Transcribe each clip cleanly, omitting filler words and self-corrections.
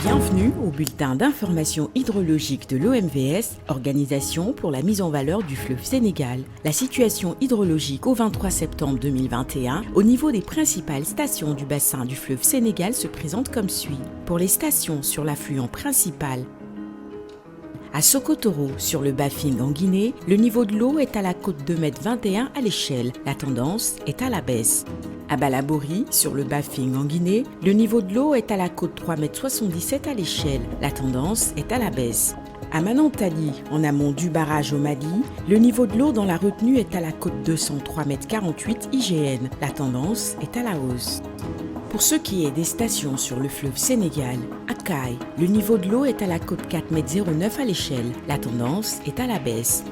Bienvenue au bulletin d'information hydrologique de l'OMVS, Organisation pour la mise en valeur du fleuve Sénégal. La situation hydrologique au 23 septembre 2021 au niveau des principales stations du bassin du fleuve Sénégal se présente comme suit. Pour les stations sur l'affluent principal, à Sokotoro, sur le Bafing en Guinée, le niveau de l'eau est à la côte 2,21 m à l'échelle. La tendance est à la baisse. À Balabori, sur le Bafing en Guinée, le niveau de l'eau est à la côte 3,77 m à l'échelle. La tendance est à la baisse. À Manantali, en amont du barrage au Mali, le niveau de l'eau dans la retenue est à la côte 203,48 m IGN. La tendance est à la hausse. Pour ce qui est des stations sur le fleuve Sénégal, à Caille, le niveau de l'eau est à la côte 4,09 m à l'échelle. La tendance est à la baisse.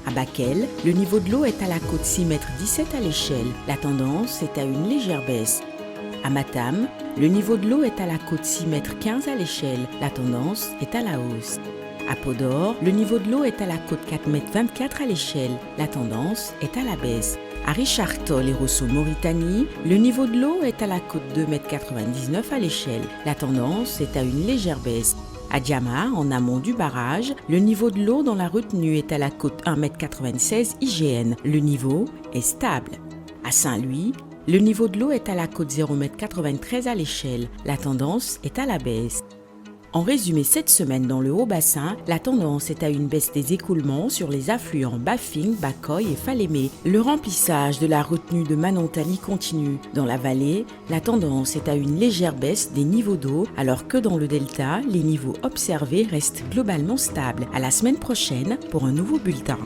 À Bakel, le niveau de l'eau est à la côte 6,17 m à l'échelle. La tendance est à une légère baisse. À Matam, le niveau de l'eau est à la côte 6,15 m à l'échelle. La tendance est à la hausse. À Podor, le niveau de l'eau est à la côte 4,24 m à l'échelle. La tendance est à la baisse. À Richard Toll et Rosso Mauritanie, le niveau de l'eau est à la côte 2,99 m à l'échelle. La tendance est à une légère baisse. À Diama, en amont du barrage, le niveau de l'eau dans la retenue est à la côte 1,96 m IGN. Le niveau est stable. À Saint-Louis, le niveau de l'eau est à la côte 0,93 m à l'échelle. La tendance est à la baisse. En résumé, cette semaine dans le Haut-Bassin, la tendance est à une baisse des écoulements sur les affluents Bafing, Bakoy et Falémé. Le remplissage de la retenue de Manantali continue. Dans la vallée, la tendance est à une légère baisse des niveaux d'eau, alors que dans le delta, les niveaux observés restent globalement stables. À la semaine prochaine pour un nouveau bulletin.